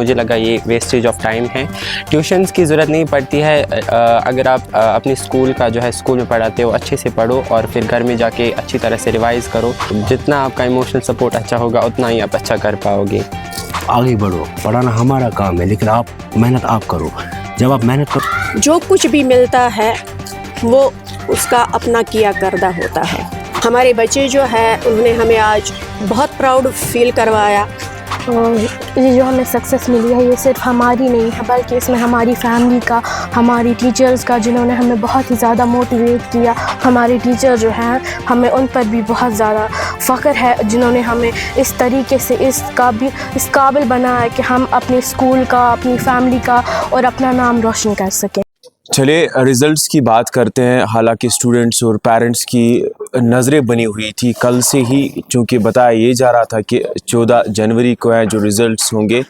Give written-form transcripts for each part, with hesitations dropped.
مجھے لگا یہ ویسٹیج آف ٹائم ہے. ٹیوشنس کی ضرورت نہیں پڑتی ہے. اگر آپ اپنی اسکول کا جو ہے اسکول میں پڑھاتے ہو اچھے سے پڑھو اور پھر گھر میں جا کے اچھی طرح سے ریوائز کرو. جتنا آپ کا ایموشنل سپورٹ اچھا ہوگا اتنا ہی آپ اچھا کر پاؤ گے. آگے بڑھو, پڑھانا ہمارا کام ہے لیکن آپ محنت آپ کرو. جب آپ محنت کرو, جو کچھ بھی ملتا ہے وہ اس کا اپنا کیا کردہ ہوتا ہے. ہمارے بچے جو ہے انہوں نے ہمیں آج بہت پراؤڈ فیل کروایا. یہ جو ہمیں سکسیس ملی ہے یہ صرف ہماری نہیں ہے بلکہ اس میں ہماری فیملی کا, ہماری ٹیچرز کا جنہوں نے ہمیں بہت ہی زیادہ موٹیویٹ کیا. ہمارے ٹیچر جو ہیں ہمیں ان پر بھی بہت زیادہ فخر ہے جنہوں نے ہمیں اس طریقے سے اس قابل بنایا کہ ہم اپنے اسکول کا, اپنی فیملی کا اور اپنا نام روشن کر سکیں. چلے رزلٹس کی بات کرتے ہیں. حالانکہ اسٹوڈنٹس اور پیرنٹس کی نظریں بنی ہوئی تھی کل سے ہی, چونکہ بتایا یہ جا رہا تھا کہ 14 جنوری کو ہیں جو رزلٹس ہوں گے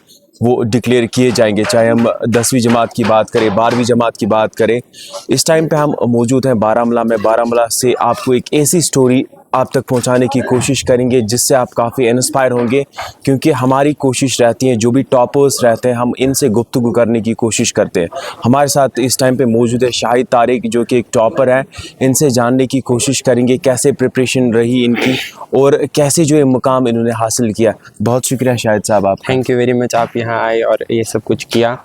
وہ ڈکلیئر کیے جائیں گے, چاہے ہم 10ویں جماعت کی بات کریں 12ویں جماعت کی بات کریں. اس ٹائم پہ ہم موجود ہیں بارہمولہ میں. بارہمولہ سے آپ کو ایک ایسی سٹوری آپ تک پہنچانے کی کوشش کریں گے جس سے آپ کافی انسپائر ہوں گے, کیونکہ ہماری کوشش رہتی ہے جو بھی ٹاپرز رہتے ہیں ہم ان سے گفتگو کرنے کی کوشش کرتے ہیں. ہمارے ساتھ اس ٹائم پہ موجود ہے شاہد طارق جو کہ ایک ٹاپر ہے. ان سے جاننے کی کوشش کریں گے کیسے پریپریشن رہی ان کی اور کیسے جو یہ مقام انہوں نے حاصل کیا. بہت شکریہ شاہد صاحب آپ. تھینک یو ویری مچ, آپ یہاں آئے اور یہ سب کچھ کیا.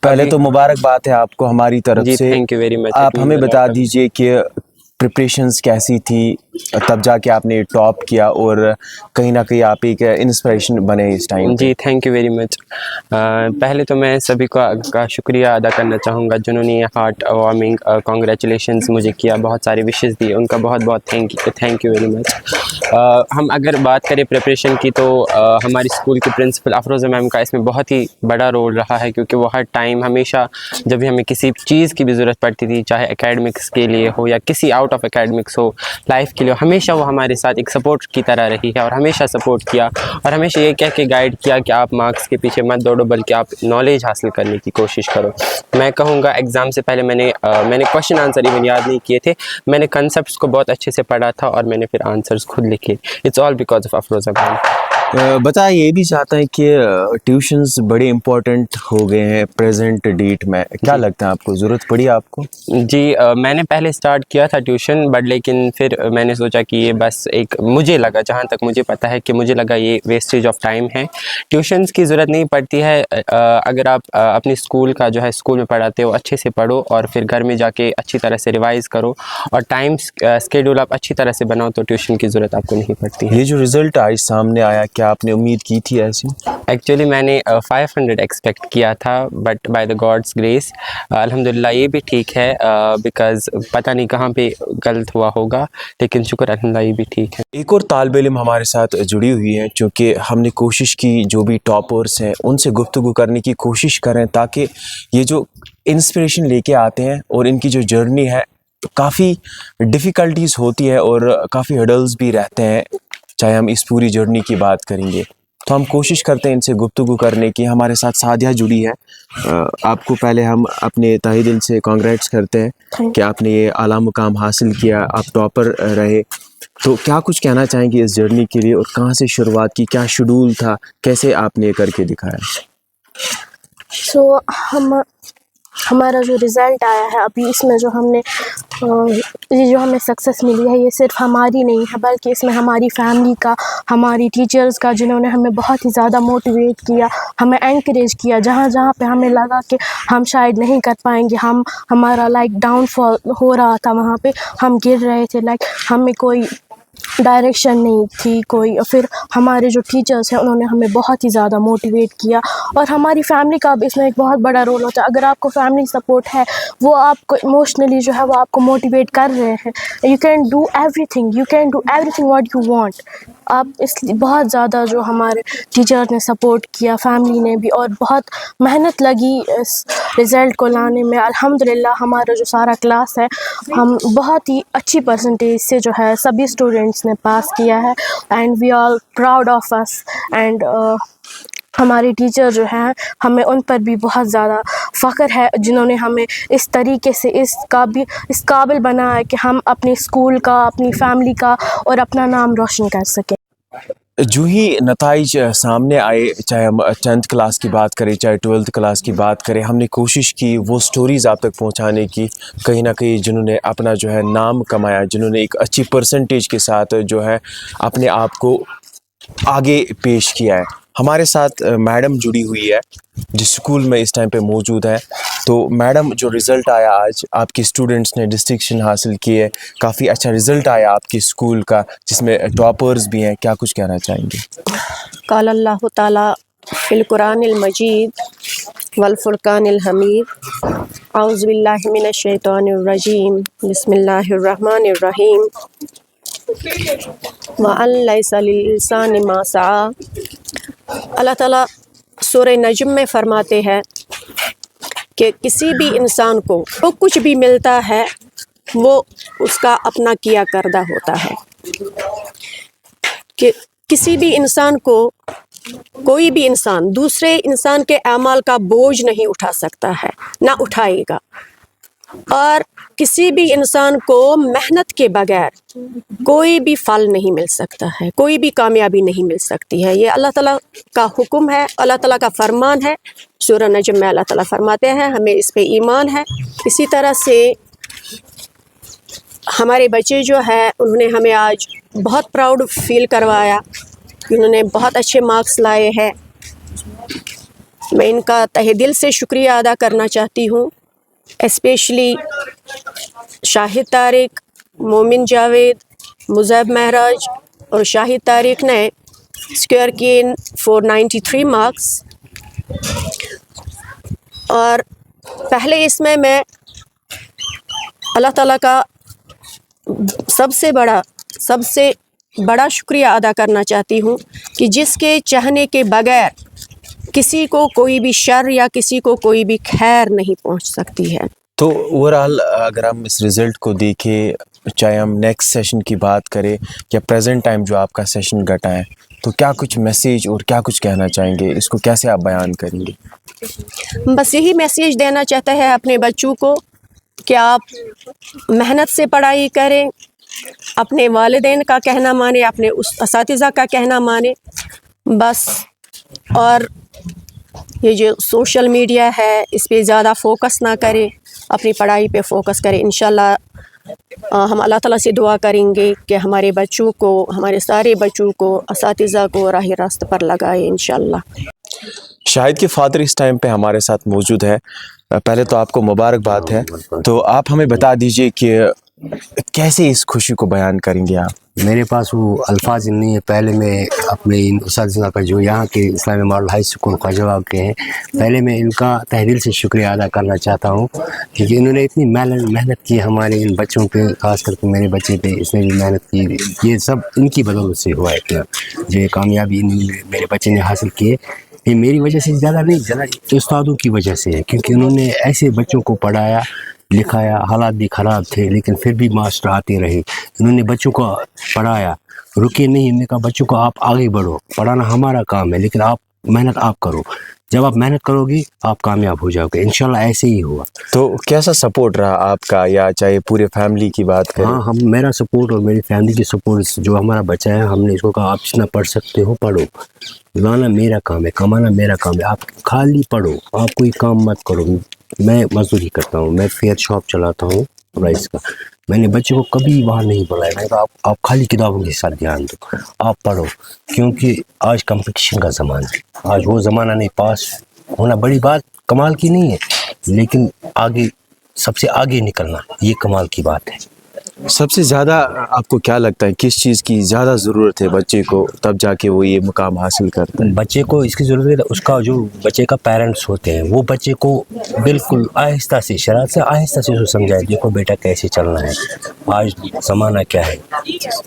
پہلے تو مبارکباد ہے آپ کو ہماری طرف جی سے. تھینک یو ویری مچ. آپ ہمیں بتا دیجئے کہ پریپریشنز کیسی تھی تب جا کے آپ نے ٹاپ کیا اور کہیں نہ کہیں آپ ایک انسپریشن بنے اس ٹائم. جی تھینک یو ویری مچ. پہلے تو میں سبھی کا شکریہ ادا کرنا چاہوں گا جنہوں نے یہ ہارٹ وارمنگ کانگریچولیشنز مجھے کیا, بہت ساری وشز دی, ان کا بہت بہت تھینک یو ویری مچ. ہم اگر بات کریں پریپریشن کی تو ہماری اسکول کی پرنسپل افروزہ میم کا اس میں بہت ہی بڑا رول رہا ہے, کیونکہ وہ ہر ٹائم ہمیشہ جب بھی ہمیں کسی چیز کی بھی ضرورت پڑتی تھی, چاہے اکیڈمکس کے لیے ہو یا کسی out of academics who, life کے لیے, ہمیشہ وہ ہمارے ساتھ ایک سپورٹ کی طرح رہی ہے اور ہمیشہ سپورٹ کیا اور ہمیشہ یہ کہہ کے گائیڈ کیا کہ آپ مارکس کے پیچھے مت دوڑو بلکہ آپ نالج حاصل کرنے کی کوشش کرو. میں کہوں گا ایگزام سے پہلے میں نے کویشچن آنسر ایون یاد نہیں کیے تھے, میں نے کنسیپٹس کو بہت اچھے سے پڑھا تھا اور میں نے پھر آنسرز خود لکھے. اٹس آل بیکاز آف افروزہ میم. بتائیں یہ بھی چاہتا ہے کہ ٹیوشنز بڑے امپورٹنٹ ہو گئے ہیں پریزنٹ ڈیٹ میں, کیا لگتا ہے آپ کو, ضرورت پڑی آپ کو؟ جی میں نے پہلے اسٹارٹ کیا تھا ٹیوشن بٹ لیکن پھر میں نے سوچا کہ یہ بس ایک, مجھے لگا جہاں تک مجھے پتہ ہے کہ مجھے لگا یہ ویسٹیج آف ٹائم ہے. ٹیوشنس کی ضرورت نہیں پڑتی ہے. اگر آپ اپنی اسکول کا جو ہے اسکول میں پڑھاتے ہو اچھے سے پڑھو اور پھر گھر میں جا کے اچھی طرح سے ریوائز کرو اور ٹائم اسکیڈول آپ اچھی طرح سے بناؤ تو ٹیوشن کی ضرورت آپ کو نہیں پڑتی ہے. یہ جو رزلٹ آج سامنے آیا کیا آپ نے امید کی تھی ایسی؟ ایکچولی میں نے 500 ایکسپیکٹ کیا تھا but by the God's grace الحمدللہ یہ بھی ٹھیک ہے, بیکاز پتہ نہیں کہاں پہ غلط ہوا ہوگا, لیکن شکر الحمدللہ یہ بھی ٹھیک ہے. ایک اور طالب علم ہمارے ساتھ جڑی ہوئی ہیں, چونکہ ہم نے کوشش کی جو بھی ٹاپرز ہیں ان سے گفتگو کرنے کی کوشش کریں تاکہ یہ جو انسپریشن لے کے آتے ہیں اور ان کی جو جرنی ہے کافی ڈیفیکلٹیز ہوتی ہے اور کافی ہڈلز بھی رہتے ہیں, چاہے ہم اس پوری جرنی کی بات کریں گے تو ہم کوشش کرتے ہیں ان سے گفتگو کرنے کی. ہمارے ساتھ سعدیہ جڑی ہے. آپ کو پہلے ہم اپنے تہہ دل سے کانگریٹس کرتے ہیں کہ آپ نے یہ اعلیٰ مقام حاصل کیا, آپ ٹاپر رہے. تو کیا کچھ کہنا چاہیں گے اس جرنی کے لیے اور کہاں سے شروعات کی, کیا شیڈول تھا, کیسے آپ نے کر کے دکھایا؟ ہمارا جو رزلٹ آیا ہے ابھی اس میں جو ہم نے یہ جو ہمیں سکسیس ملی ہے یہ صرف ہماری نہیں ہے بلکہ اس میں ہماری فیملی کا, ہماری ٹیچرز کا جنہوں نے ہمیں بہت ہی زیادہ موٹیویٹ کیا, ہمیں انکریج کیا. جہاں جہاں پہ ہمیں لگا کہ ہم شاید نہیں کر پائیں گے, ہمارا لائک ڈاؤن فال ہو رہا تھا, وہاں پہ ہم گر رہے تھے, لائک ہمیں کوئی ڈائریکشن نہیں تھی کوئی, پھر ہمارے جو ٹیچرس ہیں انہوں نے ہمیں بہت ہی زیادہ موٹیویٹ کیا. اور ہماری فیملی کا بھی اس میں ایک بہت بڑا رول ہوتا ہے. اگر آپ کو فیملی سپورٹ ہے وہ آپ کو ایموشنلی جو ہے وہ آپ کو موٹیویٹ کر رہے ہیں, you can do every thing what you want. آپ اس لیے بہت زیادہ جو ہمارے ٹیچر نے سپورٹ کیا, فیملی نے بھی, اور بہت محنت لگی اس رزلٹ کو لانے میں. الحمدللہ ہمارا جو سارا کلاس ہے ہم بہت ہی اچھی پرسنٹیج سے جو ہے سبھی اسٹوڈنٹس نے پاس کیا ہے, and we are proud of us. And ہمارے ٹیچر جو ہیں ہمیں ان پر بھی بہت زیادہ فخر ہے جنہوں نے ہمیں اس طریقے سے اس قابل بنایا کہ ہم اپنے اسکول کا, اپنی فیملی کا اور اپنا نام روشن کر سکیں. जो ही नताइज सामने आए, चाहे हम 10th क्लास की बात करें चाहे 12th क्लास की बात करें, हमने कोशिश की वो स्टोरीज़ आप तक पहुंचाने की, कहीं ना कहीं जिन्होंने अपना जो है नाम कमाया, जिन्होंने एक अच्छी परसेंटेज के साथ जो है अपने आप को आगे पेश किया है। हमारे साथ मैडम जुड़ी हुई है जिस स्कूल में इस टाइम पे मौजूद है। तो मैडम, जो रिज़ल्ट आया आज, आपके स्टूडेंट्स ने डिस्टिंक्शन हासिल की है, काफ़ी अच्छा रिज़ल्ट आया आपके स्कूल का, जिसमें टॉपर्स भी हैं, क्या कुछ कहना चाहेंगे? क़ाल अल्लाहु ताला फ़िल कुरानिल मजीद वल फ़ुरक़ानिल हमीद औज़ु बिल्लाहि मिनश शैतानिर रजीम बिस्मिल्लाहिर रहमानिर रहीम व अन लैसा लिल इंसानि मा सआ। अल्लाह ताला सूरह नजम में फरमाते हैं कि किसी भी इंसान को जो कुछ भी मिलता है वो उसका अपना किया करदा होता है, कि किसी भी इंसान को कोई भी इंसान दूसरे इंसान के अमाल का बोझ नहीं उठा सकता है, ना उठाएगा। और किसी भी इंसान को मेहनत के बगैर कोई भी फल नहीं मिल सकता है, कोई भी कामयाबी नहीं मिल सकती है। ये अल्लाह ताला का हुक्म है, अल्लाह ताला का फरमान है। सूरह नजम में अल्लाह ताला फरमाते हैं, हमें इस पे ईमान है। इसी तरह से हमारे बच्चे जो है उन्होंने हमें आज बहुत प्राउड फील करवाया, उन्होंने बहुत अच्छे मार्क्स लाए हैं। मैं इनका तहे दिल से शुक्रिया अदा करना चाहती हूँ, स्पेशली शाहिद तारिक, मोमिन जावेद, मुज़ैब महराज और शाहिद तारिक ने स्क्वायर किए 493 मार्क्स। और पहले इसमें मैं अल्लाह ताला का सबसे बड़ा शुक्रिया अदा करना चाहती हूँ कि जिसके चाहने के बगैर किसी को कोई भी शर या किसी को कोई भी खैर नहीं पहुँच सकती है। तो ओवरऑल अगर हम इस रिज़ल्ट को देखें, चाहे हम नेक्स्ट सेशन की बात करें या प्रेजेंट टाइम जो आपका सेशन घटा है, तो क्या कुछ मैसेज और क्या कुछ कहना चाहेंगे, इसको कैसे आप बयान करेंगे? बस यही मैसेज देना चाहता है अपने बच्चों को कि आप मेहनत से पढ़ाई करें, अपने वालिदैन का कहना माने, अपने उस असातिज़ा का कहना माने बस। और ये जो सोशल मीडिया है इस पे ज़्यादा फोकस ना करें, अपनी पढ़ाई पे फोकस करें। इंशाल्लाह हम अल्लाह ताला से दुआ करेंगे कि हमारे बच्चों को, हमारे सारे बच्चों को, असातिज़ा को राह रास्त पर लगाए इंशाल्लाह। शाहिद के फादर इस टाइम पे हमारे साथ मौजूद है। पहले तो आपको मुबारकबाद है। तो आप हमें बता दीजिए कि कैसे इस खुशी को बयान करेंगे आप? मेरे पास वो अल्फाज नहीं है। पहले मैं अपने इन उस्ताद का जो यहाँ के इस्लामी मॉडल हाई स्कूल ख्वाजाबाग के हैं, पहले मैं इनका तहे दिल से शुक्रिया अदा करना चाहता हूँ क्योंकि इन्होंने इतनी मेहनत की हमारे इन बच्चों पे, खास करके मेरे बच्चे पे इसने भी मेहनत की। ये सब इनकी बदौलत से हुआ है इतना जो ये कामयाबी मेरे बच्चे ने हासिल की है। ये मेरी वजह से ज़्यादा नहीं, ज़्यादा उस्तादों की वजह से है क्योंकि उन्होंने ऐसे बच्चों को पढ़ाया लिखाया। हालात भी ख़राब थे लेकिन फिर भी मास्टर आते रहे, इन्होंने बच्चों को पढ़ाया, रुके नहीं। इन्होंने कहा बच्चों को आप आगे बढ़ो, पढ़ाना हमारा काम है लेकिन आप मेहनत आप करो। जब आप मेहनत करोगे आप कामयाब हो जाओगे, इंशाल्लाह ऐसे ही हुआ। तो कैसा सपोर्ट रहा आपका, या चाहे पूरे फैमिली की बात करें? हाँ, मेरा सपोर्ट और मेरी फैमिली की सपोर्ट, जो हमारा बच्चा है हमने इसको कहा आप जितना पढ़ सकते हो पढ़ो, लाना मेरा काम है, कमाना मेरा काम है, आप खाली पढ़ो, आप कोई काम मत करो। मैं मजदूरी करता हूँ, मैं फेयर शॉप चलाता हूँ राइस का। मैंने बच्चे को कभी वहाँ नहीं बुलाया, मैंने कहा आप खाली किताबों के साथ ध्यान दो, आप पढ़ो क्योंकि आज कंपटीशन का ज़माना है। आज वो ज़माना नहीं, पास होना बड़ी बात कमाल की नहीं है लेकिन आगे सबसे आगे निकलना ये कमाल की बात है। सबसे ज़्यादा आपको क्या लगता है किस चीज़ की ज़्यादा ज़रूरत है बच्चे को, तब जाके वो ये मुकाम हासिल करता है? बच्चे को इसकी ज़रूरत है, उसका जो बच्चे का पेरेंट्स होते हैं वो बच्चे को बिल्कुल आहिस्ता से, शरारत से आहिस्ता से समझाए, देखो बेटा कैसे चलना है, आज ज़माना क्या है,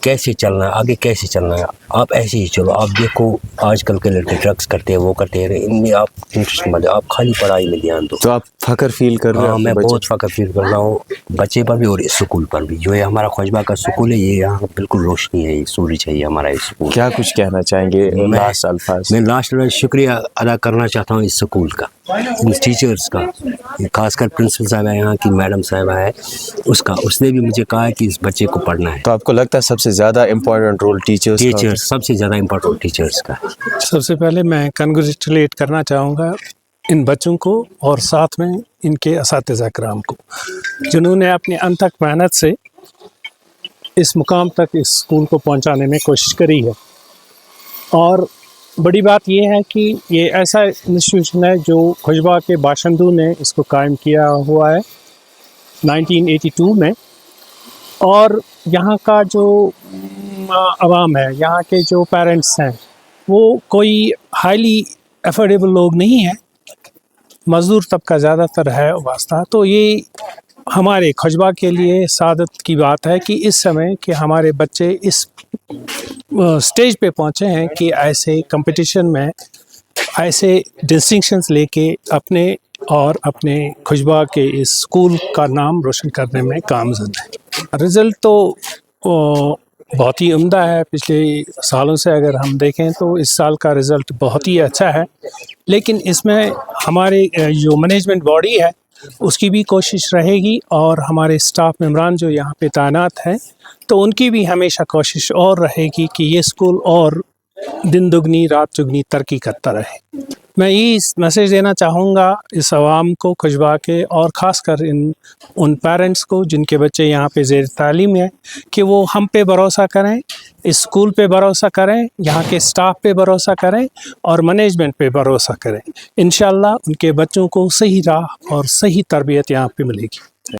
कैसे चलना है, आगे कैसे चलना है, आप ऐसे ही चलो। आप देखो आजकल के लड़के ड्रग्स करते हैं, वो करते हैं, इनमें आप इंटरेस्ट मत, आप खाली पढ़ाई में ध्यान दो। तो आप फ़ख्र फील कर रहे हैं? हाँ, मैं बहुत फ़ख्र फील कर रहा हूँ बच्चे पर भी और स्कूल पर भी, जो ये हमारा ख्वाजबा का स्कूल है, ये यहाँ बिल्कुल रोशनी है, ये सूरज है ये हमारा ये स्कूल। क्या कुछ कहना चाहेंगे लास्ट अल्फाज? मैं लास्ट में शुक्रिया अदा करना चाहता हूँ इस स्कूल का, इन टीचर्स का, खासकर प्रिंसिपल साहब है यहाँ की, मैडम साहबा है उसका, उसने भी मुझे कहा है कि इस बच्चे को पढ़ना है। तो आपको लगता है सबसे ज़्यादा इम्पोर्टेंट रोल टीचर्स सबसे ज़्यादा इम्पोर्टेंट टीचर्स का। सबसे पहले मैं कंग्रेचुलेट करना चाहूँगा इन बच्चों को और साथ में इनके असातिज़ा कराम को, जिन्होंने अपनी अनथक मेहनत से इस मुकाम तक इस स्कूल को पहुंचाने में कोशिश करी है। और बड़ी बात यह है कि ये ऐसा इंस्टीट्यूशन है जो ख्वाजबा के बाशिंदों ने इसको कायम किया हुआ है 1982 में, और यहाँ का जो आवाम है, यहाँ के जो पेरेंट्स हैं, वो कोई हाईली एफोर्डेबल लोग नहीं है, मज़दूर तबका ज़्यादातर है वास्ता। तो ये हमारे ख्वाजबा के लिए सादत की बात है कि इस समय कि हमारे बच्चे इस स्टेज पे पहुँचे हैं कि ऐसे कंपटीशन में ऐसे डिस्टिंक्शंस लेके अपने और अपने ख्वाजबा के इस स्कूल का नाम रोशन करने में कामज़द है। रिज़ल्ट तो बहुत ही उम्दा है। पिछले सालों से अगर हम देखें तो इस साल का रिज़ल्ट बहुत ही अच्छा है, लेकिन इसमें हमारे जो मैनेजमेंट बॉडी है उसकी भी कोशिश रहेगी, और हमारे स्टाफ मेंबरान जो यहाँ पे तैनात हैं तो उनकी भी हमेशा कोशिश और रहेगी कि ये स्कूल और दिन दुगनी रात चुगनी तरक्की करता रहे। मैं ये मैसेज देना चाहूँगा इस आवाम को ख्वाजबा के, और ख़ासकर उन पेरेंट्स को जिनके बच्चे यहाँ पे ज़ेर तालीम है, कि वो हम पे भरोसा करें, इस स्कूल पे भरोसा करें, यहाँ के स्टाफ पे भरोसा करें और मैनेजमेंट पे भरोसा करें। इंशाअल्लाह उनके बच्चों को सही राह और सही तरबियत यहाँ पे मिलेगी।